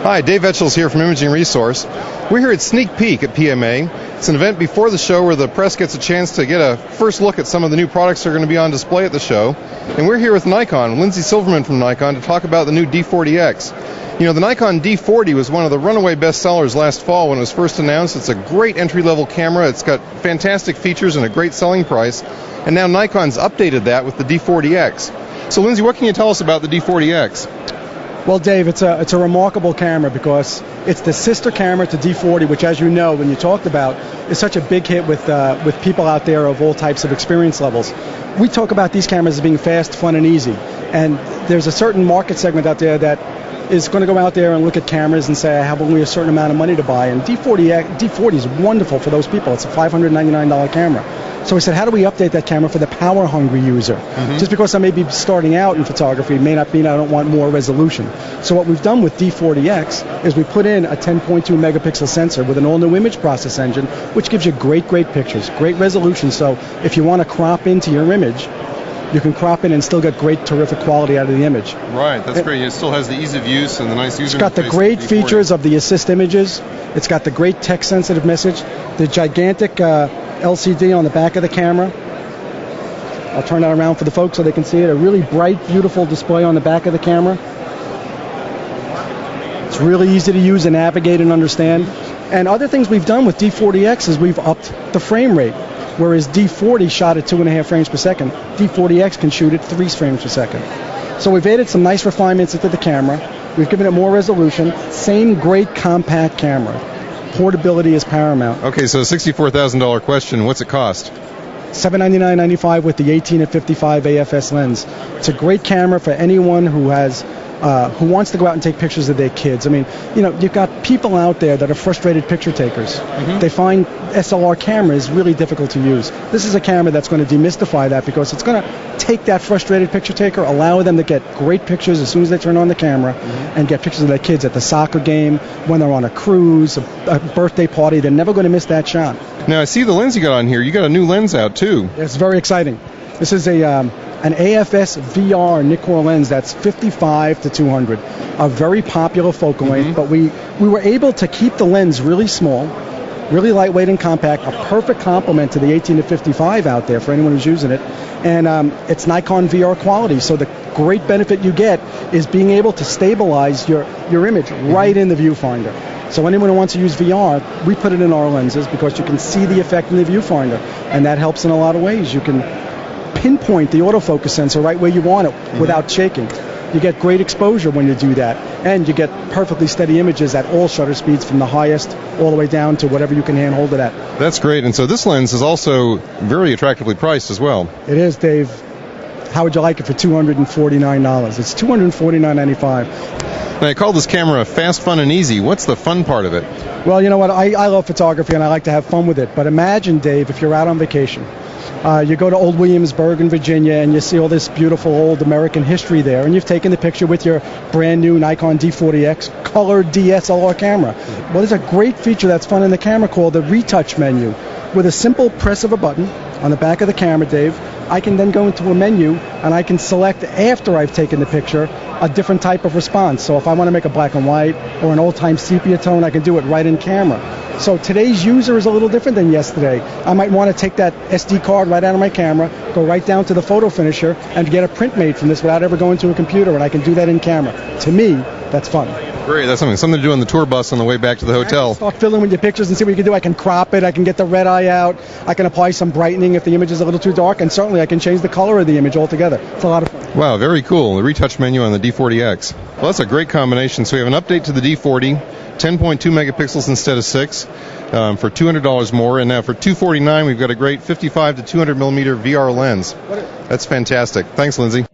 Hi, Dave Etchells here from Imaging Resource. We're here at Sneak Peek at PMA. It's an event before the show where the press gets a chance to get a first look at some of the new products that are going to be on display at the show. And we're here with Nikon, Lindsay Silverman from Nikon, to talk about the new D40X. You know, the Nikon D40 was one of the runaway bestsellers last fall when it was first announced. It's a great entry-level camera. It's got fantastic features and a great selling price. And now Nikon's updated that with the D40X. So, Lindsay, what can you tell us about the D40X? Well, Dave, it's a remarkable camera because it's the sister camera to D40, which, as you know, when you talked about, is such a big hit with people out there of all types of experience levels. We talk about these cameras as being fast, fun, and easy. And there's a certain market segment out there that is going to go out there and look at cameras and say, I have only a certain amount of money to buy. And D40 is wonderful for those people. It's a $599 camera. So we said, how do we update that camera for the power-hungry user? Just because I may be starting out in photography may not mean I don't want more resolution. So what we've done with D40X is we put in a 10.2 megapixel sensor with an all-new image process engine, which gives you great pictures, great resolution. So if you want to crop into your image, you can crop in and still get great, terrific quality out of the image. Right, that's great. It still has the ease of use and the nice user interface. It's got the great features of the assist images. It's got the great text-sensitive message, the gigantic LCD on the back of the camera. I'll turn that around for the folks so they can see it. A really bright, beautiful display on the back of the camera. It's really easy to use and navigate and understand. And other things we've done with D40X is we've upped the frame rate. Whereas D40 shot at 2.5 frames per second, D40X can shoot at 3 frames per second. So we've added some nice refinements into the camera. We've given it more resolution. Same great compact camera. Portability is paramount. Okay, so $64,000 question. What's it cost? $799.95 with the 18 to 55 AFS lens. It's a great camera for anyone who has who wants to go out and take pictures of their kids. I mean, you know, you've got people out there that are frustrated picture takers. They find SLR cameras really difficult to use. This is a camera that's going to demystify that because it's going to take that frustrated picture taker, allow them to get great pictures as soon as they turn on the camera, and get pictures of their kids at the soccer game, when they're on a cruise, a birthday party. They're never going to miss that shot. Now, I see the lens you got on here. You got a new lens out, too. It's very exciting. This is an AFS VR Nikkor lens that's 55 to 200, a very popular focal length, but we were able to keep the lens really small, really lightweight and compact, a perfect complement to the 18 to 55 out there for anyone who's using it, and it's Nikon VR quality, so the great benefit you get is being able to stabilize your image right in the viewfinder. So anyone who wants to use VR, we put it in our lenses because you can see the effect in the viewfinder, and that helps in a lot of ways. You can pinpoint the autofocus sensor right where you want it without shaking. You get great exposure when you do that, and you get perfectly steady images at all shutter speeds from the highest all the way down to whatever you can handhold it at. That's great, and so this lens is also very attractively priced as well. It is, Dave. How would you like it for $249? It's $249.95. Now, I call this camera fast, fun, and easy. What's the fun part of it? Well, you know what? I love photography, and I like to have fun with it. But imagine, Dave, if you're out on vacation. You go to Old Williamsburg in Virginia, and you see all this beautiful old American history there, and you've taken the picture with your brand new Nikon D40X colored DSLR camera. Well, there's a great feature that's fun in the camera called the Retouch menu. With a simple press of a button on the back of the camera, Dave, I can then go into a menu and I can select, after I've taken the picture, a different type of response. So if I want to make a black and white or an old-time sepia tone, I can do it right in camera. So today's user is a little different than yesterday. I might want to take that SD card right out of my camera, go right down to the photo finisher, and get a print made from this without ever going to a computer, and I can do that in camera. To me, that's fun. Great, that's something to do on the tour bus on the way back to the hotel. Start filling with your pictures and see what you can do. I can crop it, I can get the red eye out, I can apply some brightening if the image is a little too dark, and certainly I can change the color of the image altogether. It's a lot of fun. Wow, very cool. The Retouch menu on the D40X. Well, that's a great combination. So we have an update to the D40, 10.2 megapixels instead of 6, for $200 more, and now for $249 we've got a great 55 to 200 millimeter VR lens. That's fantastic. Thanks, Lindsay.